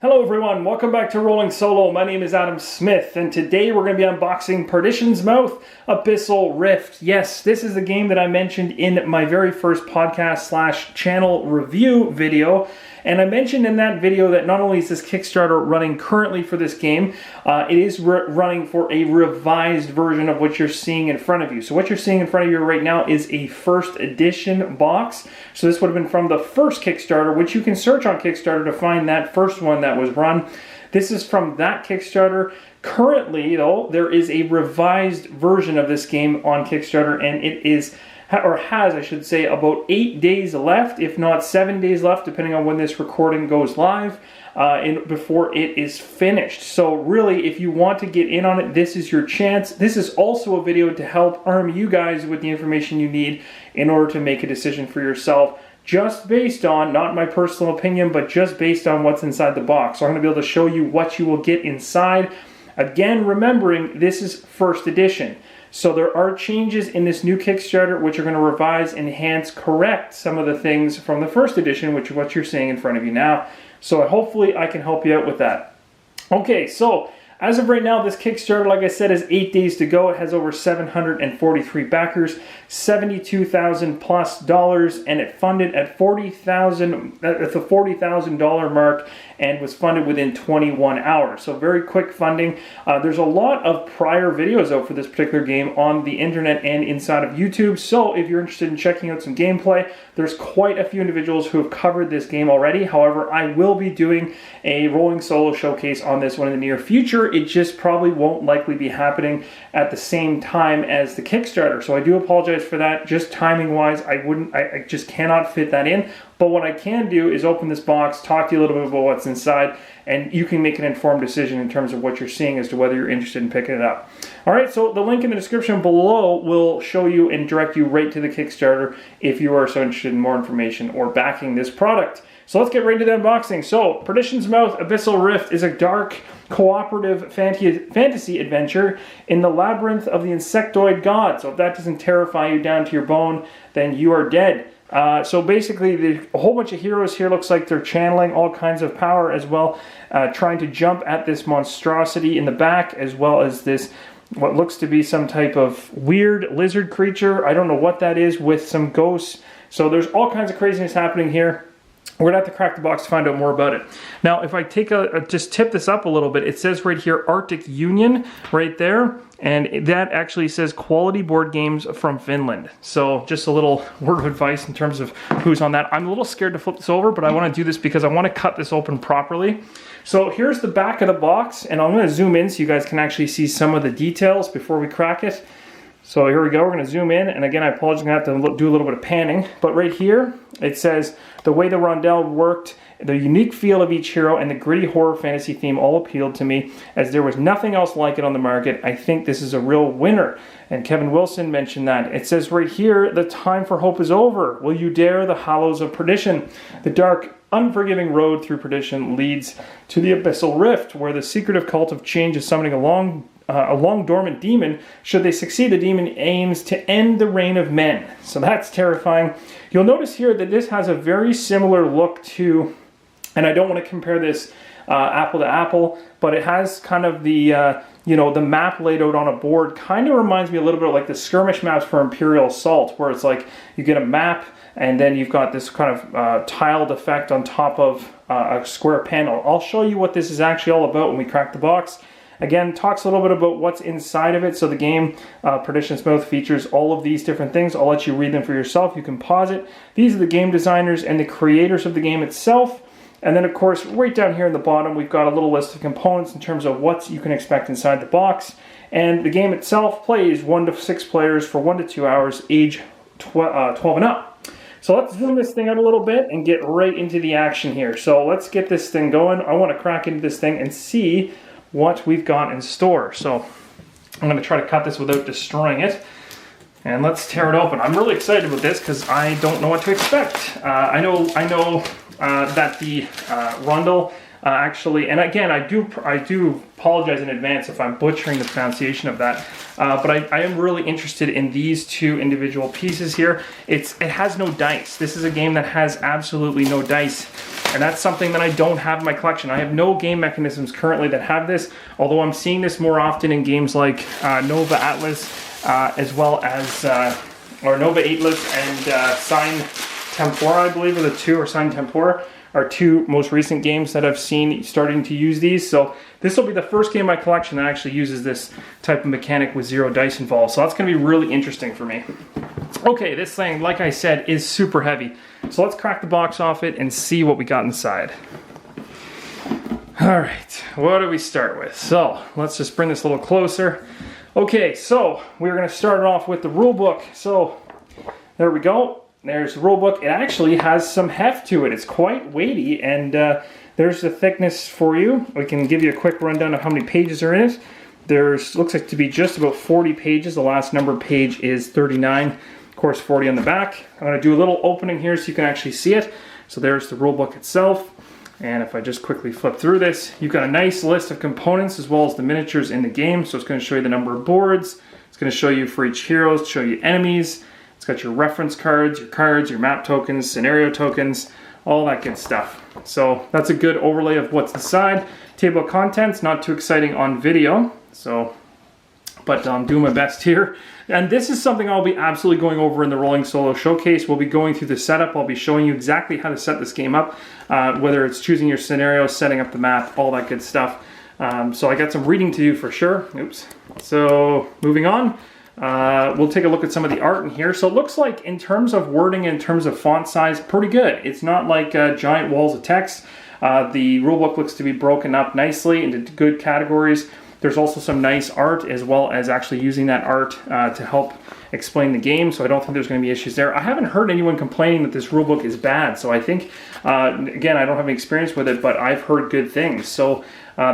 Hello everyone, welcome back to Rolling Solo. My name is Adam Smith, and today we're going to be unboxing Perdition's Mouth, Abyssal Rift. Yes, this is the game that I mentioned in my very first podcast / channel review video. And I mentioned in that video that not only is this Kickstarter running currently for this game, it is running for a revised version of what you're seeing in front of you. So what you're seeing in front of you right now is a first edition box. So this would have been from the first Kickstarter, which you can search on Kickstarter to find that first one that was run. This is from that Kickstarter. Currently, though, there is a revised version of this game on Kickstarter, and it is, or has, I should say, about 8 days left, if not 7 days left, depending on when this recording goes live, before it is finished. So really, if you want to get in on it, this is your chance. This is also a video to help arm you guys with the information you need in order to make a decision for yourself, just based on, not my personal opinion, but just based on what's inside the box. So I'm going to be able to show you what you will get inside. Again, remembering this is first edition. So there are changes in this new Kickstarter which are going to revise, enhance, correct some of the things from the first edition, which is what you're seeing in front of you now. So hopefully I can help you out with that. Okay, so as of right now, this Kickstarter, like I said, is 8 days to go. It has over 743 backers, $72,000 plus, and it funded at $40,000 at the $40,000 mark, and was funded within 21 hours. So very quick funding. There's a lot of prior videos out for this particular game on the internet and inside of YouTube. So if you're interested in checking out some gameplay, there's quite a few individuals who have covered this game already. However, I will be doing a Rolling Solo showcase on this one in the near future. It just probably won't likely be happening at the same time as the Kickstarter. So I do apologize for that. Just timing wise, I just cannot fit that in. But what I can do is open this box, talk to you a little bit about what's inside, and you can make an informed decision in terms of what you're seeing as to whether you're interested in picking it up. Alright, so the link in the description below will show you and direct you right to the Kickstarter if you are so interested in more information or backing this product. So let's get right into the unboxing. So, Perdition's Mouth, Abyssal Rift is a dark, cooperative fantasy adventure in the labyrinth of the Insectoid god. So if that doesn't terrify you down to your bone, then you are dead. So basically, a whole bunch of heroes here looks like they're channeling all kinds of power as well, trying to jump at this monstrosity in the back, as well as this, what looks to be some type of weird lizard creature. I don't know what that is, with some ghosts. So there's all kinds of craziness happening here. We're going to have to crack the box to find out more about it. Now, if I take just tip this up a little bit, it says right here, Arctic Union, right there. And that actually says quality board games from Finland. So just a little word of advice in terms of who's on that. I'm a little scared to flip this over, but I want to do this because I want to cut this open properly. So here's the back of the box, and I'm going to zoom in so you guys can actually see some of the details before we crack it. So here we go, we're going to zoom in, and again, I apologize, I'm going to have to do a little bit of panning. But right here, it says, the way the rondel worked, the unique feel of each hero, and the gritty horror fantasy theme all appealed to me, as there was nothing else like it on the market. I think this is a real winner. And Kevin Wilson mentioned that. It says right here, the time for hope is over. Will you dare the hollows of perdition? The dark, unforgiving road through perdition leads to the Abyssal Rift, where the secretive cult of change is summoning a long dormant demon. Should they succeed, the demon aims to end the reign of men. So that's terrifying. You'll notice here that this has a very similar look to, and I don't want to compare this apple to apple, but it has kind of the the map laid out on a board. Kind of reminds me a little bit of like the skirmish maps for Imperial Assault, where it's like you get a map and then you've got this kind of tiled effect on top of a square panel. I'll show you what this is actually all about when we crack the box. Again, talks a little bit about what's inside of it. So the game, Perdition's Mouth, features all of these different things. I'll let you read them for yourself. You can pause it. These are the game designers and the creators of the game itself. And then, of course, right down here in the bottom, we've got a little list of components in terms of what you can expect inside the box. And the game itself plays 1 to 6 players for 1 to 2 hours, age 12 and up. So let's zoom this thing out a little bit and get right into the action here. So let's get this thing going. I want to crack into this thing and see what we've got in store. So I'm going to try to cut this without destroying it. And let's tear it open. I'm really excited about this because I don't know what to expect. I know that the rondel actually, and again, I do apologize in advance if I'm butchering the pronunciation of that, but I am really interested in these two individual pieces here. It has no dice. This is a game that has absolutely no dice. And that's something that I don't have in my collection. I have no game mechanisms currently that have this, although I'm seeing this more often in games like Nova Atlas, as well as, or Nova Atlas and Sign Tempora, I believe, are the two, or Sign Tempora, are two most recent games that I've seen starting to use these. So this will be the first game in my collection that actually uses this type of mechanic with 0 dice involved. So that's going to be really interesting for me. Okay, this thing, like I said, is super heavy. So let's crack the box off it and see what we got inside. All right, what do we start with? So let's just bring this a little closer. Okay, so we're going to start it off with the rule book. So there we go. There's the rulebook. It actually has some heft to it. It's quite weighty, and there's the thickness for you. We can give you a quick rundown of how many pages are in it. There's looks like to be just about 40 pages. The last numbered page is 39. Of course, 40 on the back. I'm going to do a little opening here so you can actually see it. So there's the rulebook itself. And if I just quickly flip through this, you've got a nice list of components as well as the miniatures in the game. So it's going to show you the number of boards. It's going to show you for each hero, show you enemies. It's got your reference cards, your map tokens, scenario tokens, all that good stuff. So that's a good overlay of what's inside. Table of contents, not too exciting on video, but I'm doing my best here. And this is something I'll be absolutely going over in the Rolling Solo Showcase. We'll be going through the setup. I'll be showing you exactly how to set this game up, whether it's choosing your scenario, setting up the map, all that good stuff. So I got some reading to do for sure. Oops. So moving on. We'll take a look at some of the art in here. So it looks like in terms of wording, in terms of font size, pretty good. It's not like giant walls of text. The rulebook looks to be broken up nicely into good categories. There's also some nice art, as well as actually using that art to help explain the game, so I don't think there's going to be issues there. I haven't heard anyone complaining that this rulebook is bad, so I think, again, I don't have any experience with it, but I've heard good things. So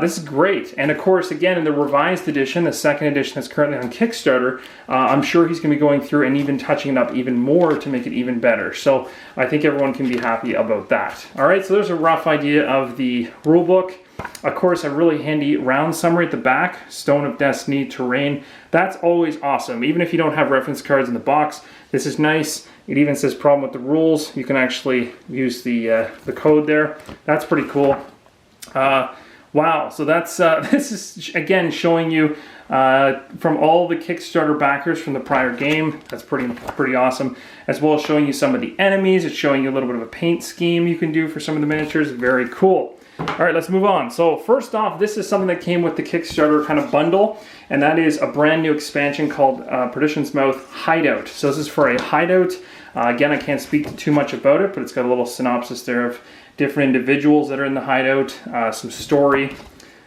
this is great. And of course, again, in the revised edition, the second edition that's currently on Kickstarter, I'm sure he's going to be going through and even touching it up even more to make it even better. So I think everyone can be happy about that. All right, so there's a rough idea of the rulebook. Of course, a really handy round summary at the back, Stone of Destiny, terrain. That's always awesome. Even if you don't have reference cards in the box, this is nice. It even says problem with the rules. You can actually use the code there. That's pretty cool. Wow, so that's this is again showing you from all the Kickstarter backers from the prior game. That's pretty awesome. As well as showing you some of the enemies. It's showing you a little bit of a paint scheme you can do for some of the miniatures. Very cool. All right, let's move on. So first off, this is something that came with the Kickstarter kind of bundle, and that is a brand new expansion called Perdition's Mouth Hideout. So this is for a hideout. Again, I can't speak too much about it, but it's got a little synopsis there of different individuals that are in the hideout, some story,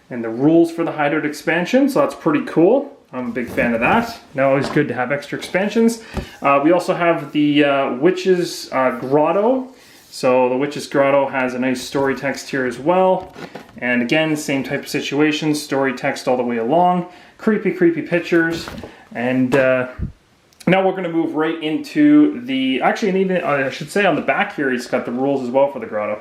and the rules for the hideout expansion. So that's pretty cool. I'm a big fan of that. Now always good to have extra expansions. We also have the Witches Grotto. So the Witches Grotto has a nice story text here as well. And again, same type of situation, story text all the way along. Creepy, creepy pictures. And now we're going to move right into the, actually, and even, I should say on the back here, he's got the rules as well for the Grotto.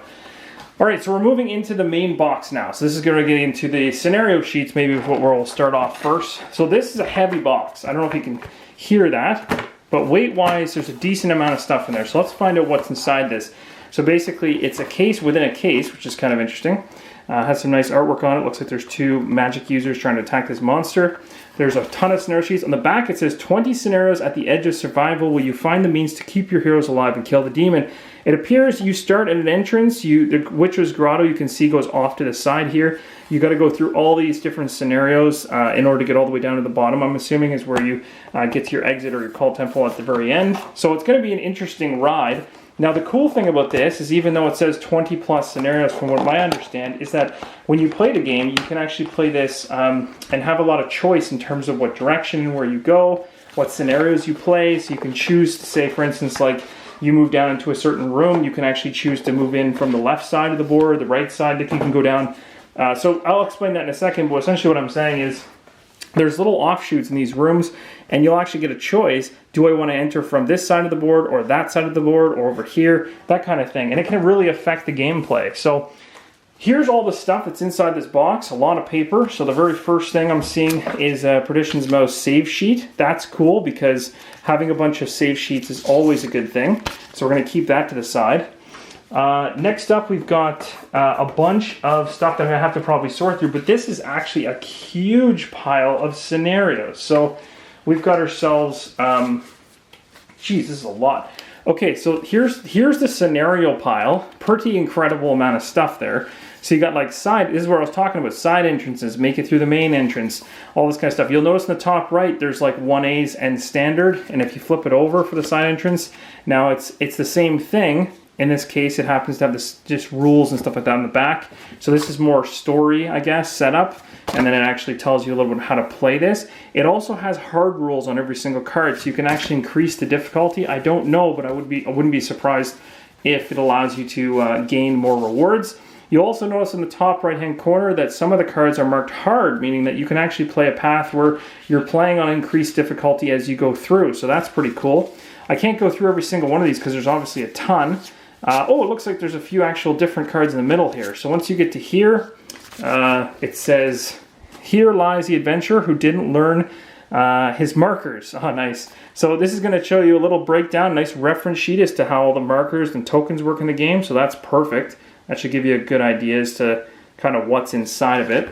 All right, so we're moving into the main box now. So this is going to get into the scenario sheets, maybe what we'll start off first. So this is a heavy box. I don't know if you can hear that, but weight-wise, there's a decent amount of stuff in there. So let's find out what's inside this. So basically, it's a case within a case, which is kind of interesting. Has some nice artwork on it. Looks like there's two magic users trying to attack this monster. There's a ton of scenario sheets. On the back, it says 20 scenarios at the edge of survival where you find the means to keep your heroes alive and kill the demon. It appears you start at an entrance. The Witches Grotto, you can see, goes off to the side here. You got to go through all these different scenarios in order to get all the way down to the bottom, I'm assuming, is where you get to your exit or your call temple at the very end. So it's going to be an interesting ride. Now, the cool thing about this is, even though it says 20 plus scenarios, from what I understand, is that when you play the game, you can actually play this and have a lot of choice in terms of what direction and where you go, what scenarios you play. So you can choose to say, for instance, like you move down into a certain room, you can actually choose to move in from the left side of the board, the right side, that you can go down. So I'll explain that in a second, but essentially what I'm saying is there's little offshoots in these rooms, and you'll actually get a choice. Do I want to enter from this side of the board or that side of the board or over here? That kind of thing. And it can really affect the gameplay. So here's all the stuff that's inside this box. A lot of paper. So the very first thing I'm seeing is Perdition's Mouth save sheet. That's cool because having a bunch of save sheets is always a good thing. So we're going to keep that to the side. Next up, we've got a bunch of stuff that I'm going to have to probably sort through, but this is actually a huge pile of scenarios. So we've got ourselves, geez, this is a lot. Okay, so here's the scenario pile. Pretty incredible amount of stuff there. So you got like side, this is where I was talking about, side entrances, make it through the main entrance, all this kind of stuff. You'll notice in the top right, there's like 1As and standard, and if you flip it over for the side entrance, now it's the same thing. In this case, it happens to have this just rules and stuff like that on the back. So this is more story, I guess, setup, and then it actually tells you a little bit how to play this. It also has hard rules on every single card, so you can actually increase the difficulty. I don't know, but I wouldn't be surprised if it allows you to gain more rewards. You'll also notice in the top right-hand corner that some of the cards are marked hard, meaning that you can actually play a path where you're playing on increased difficulty as you go through. So that's pretty cool. I can't go through every single one of these because there's obviously a ton. Oh, it looks like there's a few actual different cards in the middle here. So once you get to here, it says, "Here lies the adventurer who didn't learn his markers." Oh, nice. So this is going to show you a little breakdown, nice reference sheet as to how all the markers and tokens work in the game. So that's perfect. That should give you a good idea as to kind of what's inside of it.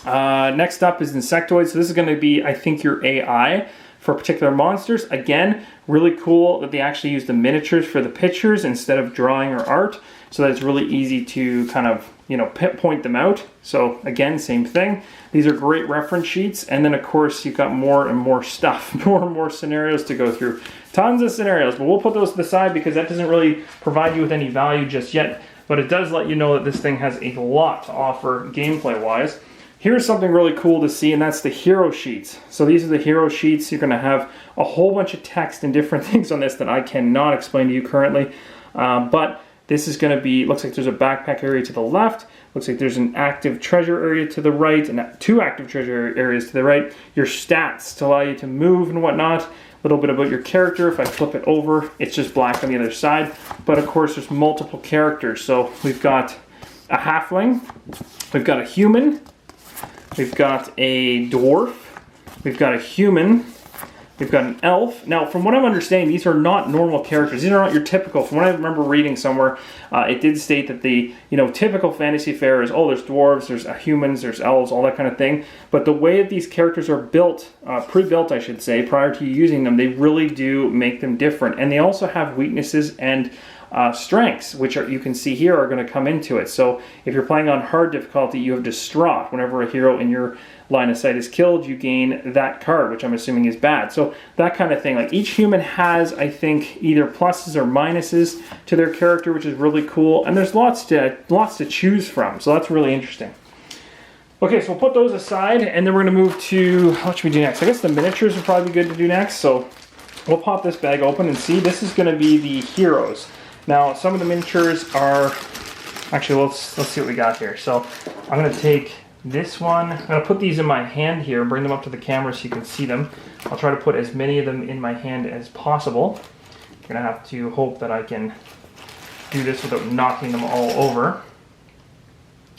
Next up is Insectoid. So this is going to be, I think, your AI for particular monsters. Again, really cool that they actually use the miniatures for the pictures instead of drawing or art, so that it's really easy to kind of, you know, point them out. So again, same thing. These are great reference sheets, and then of course you've got more and more stuff, more and more scenarios to go through. Tons of scenarios, but we'll put those to the side because that doesn't really provide you with any value just yet. But it does let you know that this thing has a lot to offer gameplay-wise. Here's something really cool to see, and that's the hero sheets. So these are the hero sheets. You're going to have a whole bunch of text and different things on this that I cannot explain to you currently. But this is going to be, looks like there's a backpack area to the left. Looks like there's an active treasure area to the right, and 2 active treasure areas to the right. Your stats to allow you to move and whatnot. A little bit about your character. If I flip it over, it's just black on the other side. But of course, there's multiple characters. So we've got a halfling. We've got a human. We've got a dwarf. We've got a human. We've got an elf. Now, from what I'm understanding, these are not normal characters. These are not your typical. From what I remember reading somewhere, it did state that the typical fantasy fare is, oh, there's dwarves, there's humans, there's elves, all that kind of thing. But the way that these characters are built, pre-built, I should say, prior to you using them, they really do make them different. And they also have weaknesses and strengths, which you can see here are going to come into it. So if you're playing on hard difficulty, you have Distraught. Whenever a hero in your line of sight is killed, you gain that card, which I'm assuming is bad. So that kind of thing. Like each human has, I think, either pluses or minuses to their character, which is really cool. And there's lots to choose from. So that's really interesting. Okay, so we'll put those aside, and then we're going to move to, what should we do next? I guess the miniatures would probably be good to do next. So we'll pop this bag open and see. This is going to be the heroes. Now, some of the miniatures are, actually, let's see what we got here. So I'm going to take this one. I'm going to put these in my hand here, bring them up to the camera so you can see them. I'll try to put as many of them in my hand as possible. I'm going to have to hope that I can do this without knocking them all over.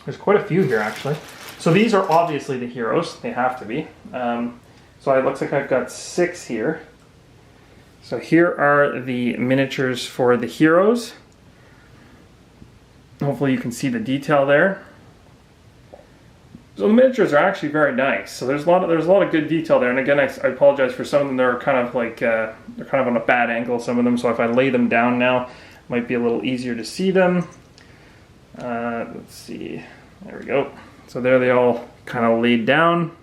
There's quite a few here, actually. So these are obviously the heroes. They have to be. So it looks like I've got 6 here. So here are the miniatures for the heroes. Hopefully you can see the detail there. So the miniatures are actually very nice. So there's a lot of good detail there. And again, I apologize for some of them. They're kind of like they're kind of on a bad angle, some of them. So if I lay them down now, it might be a little easier to see them. Let's see. There we go. So there they all kind of laid down.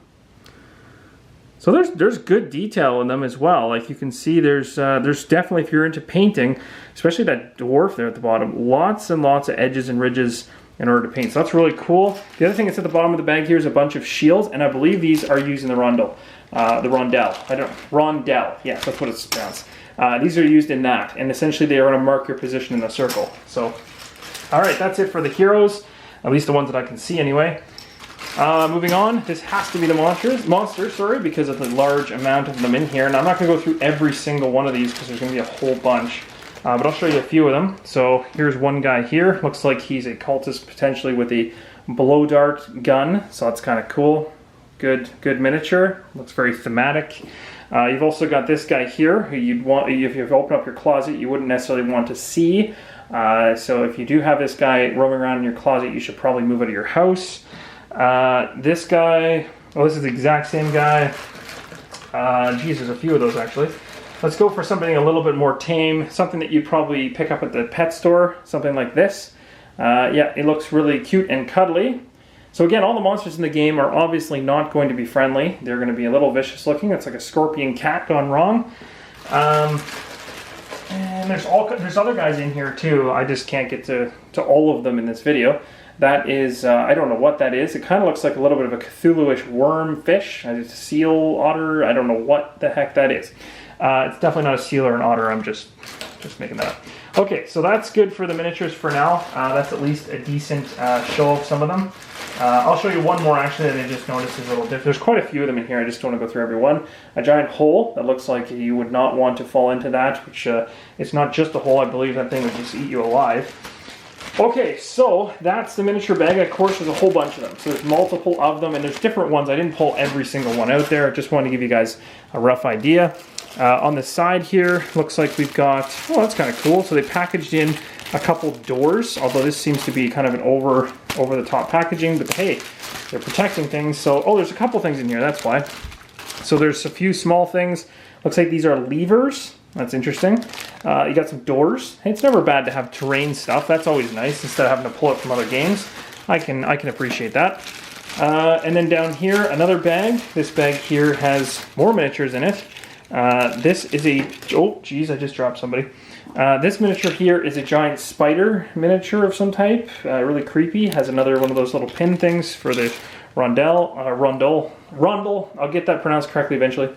So there's good detail in them as well. Like you can see, there's definitely, if you're into painting, especially that dwarf there at the bottom, lots and lots of edges and ridges in order to paint. So that's really cool. The other thing that's at the bottom of the bag here is a bunch of shields, and I believe these are used in the rondel. Rondel. Yeah, that's what it's pronounced. These are used in that, and essentially they are going to mark your position in the circle. So, all right, that's it for the heroes, at least the ones that I can see anyway. Moving on, this has to be the monsters, because of the large amount of them in here. And I'm not going to go through every single one of these because there's going to be a whole bunch. But I'll show you a few of them. So here's one guy here. Looks like he's a cultist potentially with a blow dart gun. So that's kind of cool. Good miniature. Looks very thematic. You've also got this guy here who you'd want, if you open up your closet, you wouldn't necessarily want to see. So if you do have this guy roaming around in your closet, you should probably move out of your house. This guy, oh, this is the exact same guy. Geez, there's a few of those actually. Let's go for something a little bit more tame, something that you'd probably pick up at the pet store, something like this. Yeah, it looks really cute and cuddly. So again, all the monsters in the game are obviously not going to be friendly. They're going to be a little vicious looking. It's like a scorpion cat gone wrong. And there's other guys in here too. I just can't get to all of them in this video. That is, I don't know what that is. It kind of looks like a little bit of a Cthulhu-ish worm fish. It's a seal, otter. I don't know what the heck that is. It's definitely not a seal or an otter. I'm just making that up. Okay, so that's good for the miniatures for now. That's at least a decent show of some of them. I'll show you one more actually that I just noticed is a little different. There's quite a few of them in here. I just don't want to go through every one. A giant hole that looks like you would not want to fall into that, which it's not just a hole. I believe that thing would just eat you alive. Okay, so that's the miniature bag. Of course, there's a whole bunch of them. So there's multiple of them, and there's different ones. I didn't pull every single one out there. I just wanted to give you guys a rough idea. On the side here, looks like we've got, oh, that's kind of cool. So they packaged in a couple doors, although this seems to be kind of an over-the-top packaging, but hey, they're protecting things. So, oh, there's a couple things in here, that's why. So there's a few small things. Looks like these are levers. That's interesting. You got some doors. Hey, it's never bad to have terrain stuff. That's always nice instead of having to pull it from other games. I can appreciate that. And then down here, another bag. This bag here has more miniatures in it. This is a, oh geez, I just dropped somebody. This miniature here is a giant spider miniature of some type. Really creepy. Has another one of those little pin things for the rondel. I'll get that pronounced correctly eventually.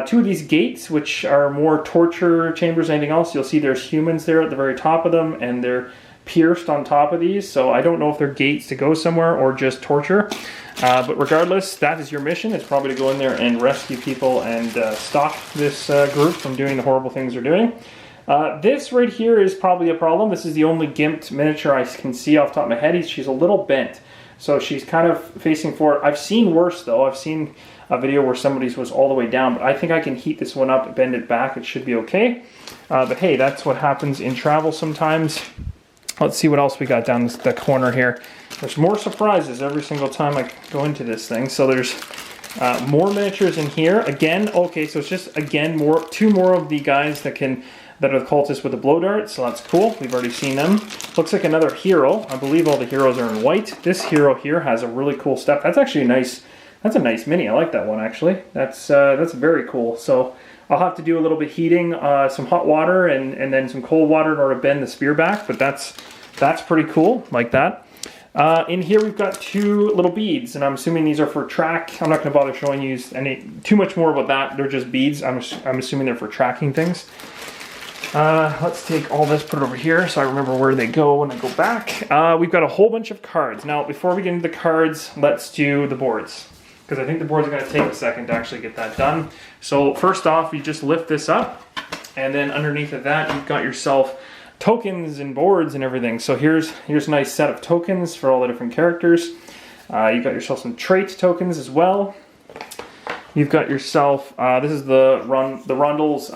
Two of these gates, which are more torture chambers than anything else. You'll see there's humans there at the very top of them, and they're pierced on top of these. So I don't know if they're gates to go somewhere or just torture. But regardless, that is your mission. It's probably to go in there and rescue people and stop this group from doing the horrible things they're doing. This right here is probably a problem. This is the only gimped miniature I can see off the top of my head. She's a little bent. So she's kind of facing forward. I've seen worse though. I've seen a video where somebody's was all the way down, but I think I can heat this one up, bend it back. It should be okay. But hey, that's what happens in travel sometimes. Let's see what else we got down the corner here. There's more surprises every single time I go into this thing. So there's more miniatures in here. Again, okay, so it's just, again, two more of the guys that are the cultists with the blow dart. So that's cool. We've already seen them. Looks like another hero. I believe all the heroes are in white. This hero here has a really cool step. That's actually a nice, that's a nice mini. I like that one, actually. That's very cool. So I'll have to do a little bit heating, some hot water and then some cold water in order to bend the spear back, but that's pretty cool, like that. In here we've got two little beads, and I'm assuming these are for track. I'm not going to bother showing you too much more about that. They're just beads. I'm assuming they're for tracking things. Let's take all this, put it over here so I remember where they go when I go back. We've got a whole bunch of cards. Now, before we get into the cards, let's do the boards, because I think the boards are going to take a second to actually get that done. So first off, you just lift this up, and then underneath of that, you've got yourself tokens and boards and everything. So here's a nice set of tokens for all the different characters. You've got yourself some trait tokens as well. You've got yourself, this is the rondels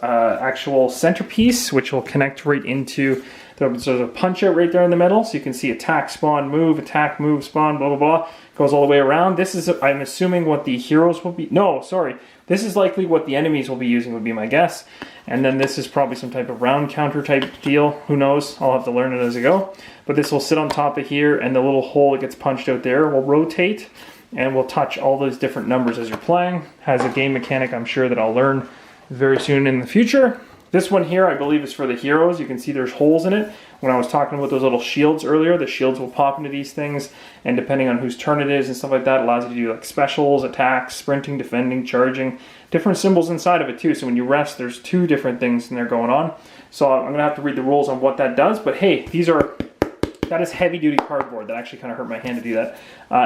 actual centerpiece, which will connect right into, there's a punch out right there in the middle, so you can see attack, spawn, move, attack, move, spawn, blah, blah, blah. Goes all the way around. This is, I'm assuming, what the heroes will be, no, sorry. This is likely what the enemies will be using, would be my guess. And then this is probably some type of round counter type deal. Who knows? I'll have to learn it as I go. But this will sit on top of here, and the little hole that gets punched out there will rotate, and will touch all those different numbers as you're playing. Has a game mechanic I'm sure that I'll learn very soon in the future. This one here I believe is for the heroes. You can see there's holes in it. When I was talking about those little shields earlier, the shields will pop into these things, and depending on whose turn it is and stuff like that, it allows you to do like specials, attacks, sprinting, defending, charging, different symbols inside of it too. So when you rest, there's two different things in there going on. So I'm gonna have to read the rules on what that does, but hey, that is heavy duty cardboard. That actually kind of hurt my hand to do that.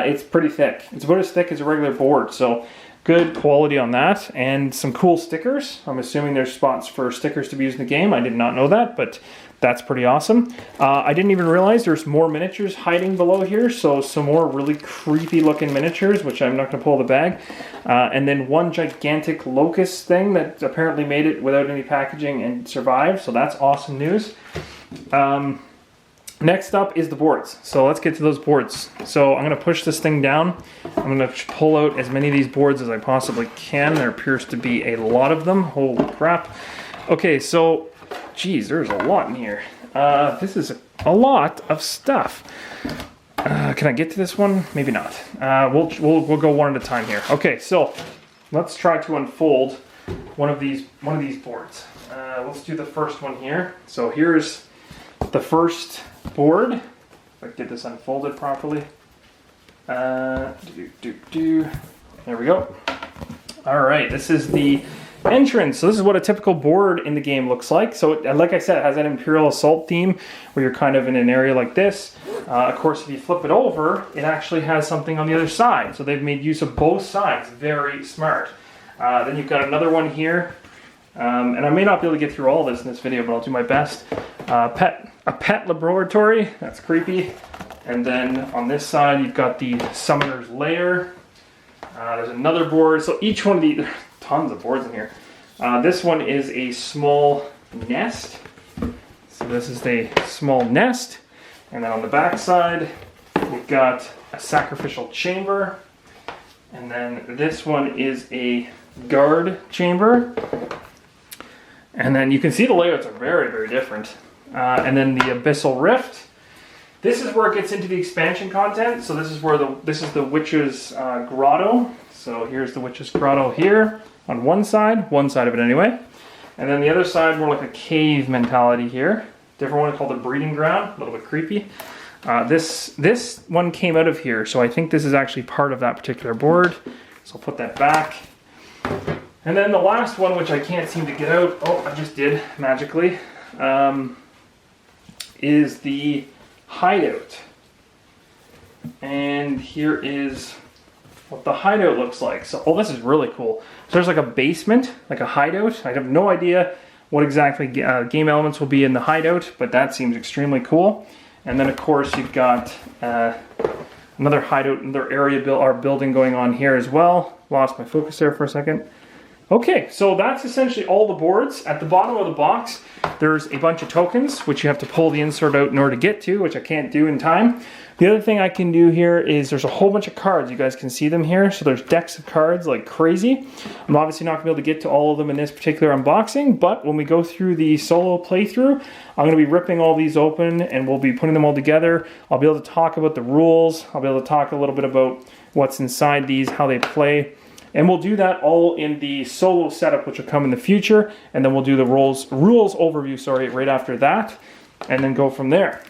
It's pretty thick. It's about as thick as a regular board, so good quality on that. And some cool stickers. I'm assuming there's spots for stickers to be used in the game. I did not know that, but That's pretty awesome. I didn't even realize there's more miniatures hiding below here. So some more really creepy looking miniatures, which I'm not going to pull the bag. And then one gigantic locust thing that apparently made it without any packaging and survived. So that's awesome news. Next up is the boards. So let's get to those boards. So I'm going to push this thing down. I'm going to pull out as many of these boards as I possibly can. There appears to be a lot of them. Holy crap. Okay, so geez, there's a lot in here. This is a lot of stuff. Can I get to this one? Maybe not. We'll go one at a time here. Okay, so let's try to unfold one of these boards. Let's do the first one here. So here's the first board. If I get this unfolded properly. There we go. All right, this is the entrance. So this is what a typical board in the game looks like. So like I said, it has that Imperial Assault theme where you're kind of in an area like this. Of course, if you flip it over, it actually has something on the other side. So they've made use of both sides. Very smart. Then you've got another one here. And I may not be able to get through all this in this video, but I'll do my best. A pet laboratory. That's creepy. And then on this side, you've got the Summoner's Lair. There's another board. So each one of these... Tons of boards in here. This one is a small nest. So this is a small nest. And then on the back side, we've got a sacrificial chamber. And then this one is a guard chamber. And then you can see the layouts are very, very different. And then the Abyssal Rift. This is where it gets into the expansion content. So this is where this is the Witches Grotto. So here's the Witches Grotto here on one side of it anyway. And then the other side, more like a cave mentality here. Different one called the Breeding Ground, a little bit creepy. This one came out of here, so I think this is actually part of that particular board. So I'll put that back. And then the last one, which I can't seem to get out, oh, I just did magically, is the Hideout. And here is what the hideout looks like. So, oh, this is really cool. So there's like a basement, like a hideout. I have no idea what exactly game elements will be in the hideout, but that seems extremely cool. And then of course you've got another hideout, another area building going on here as well. Lost my focus there for a second. Okay, so that's essentially all the boards. At the bottom of the box, there's a bunch of tokens, which you have to pull the insert out in order to get to, which I can't do in time. The other thing I can do here is there's a whole bunch of cards. You guys can see them here. So there's decks of cards like crazy. I'm obviously not going to be able to get to all of them in this particular unboxing, but when we go through the solo playthrough, I'm going to be ripping all these open and we'll be putting them all together. I'll be able to talk about the rules. I'll be able to talk a little bit about what's inside these, how they play. And we'll do that all in the solo setup, which will come in the future. And then we'll do the rules overview, right after that. And then go from there.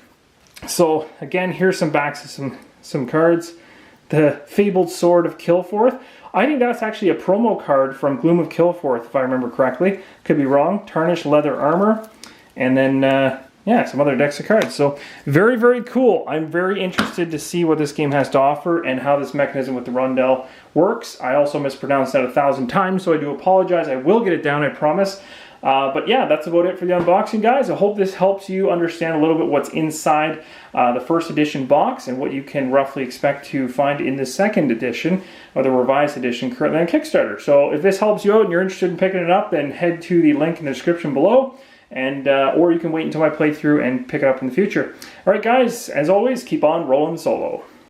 So, again, here's some backs of some cards. The Fabled Sword of Kilforth. I think that's actually a promo card from Gloom of Kilforth, if I remember correctly. Could be wrong. Tarnished Leather Armor. And then, yeah, some other decks of cards. So, very, very cool. I'm very interested to see what this game has to offer and how this mechanism with the rondel works. I also mispronounced that 1,000 times, so I do apologize. I will get it down, I promise. But yeah, that's about it for the unboxing, guys. I hope this helps you understand a little bit what's inside the first edition box and what you can roughly expect to find in the second edition, or the revised edition currently on Kickstarter. So if this helps you out and you're interested in picking it up, then head to the link in the description below. And or you can wait until my playthrough and pick it up in the future. All right, guys, as always, keep on rolling solo.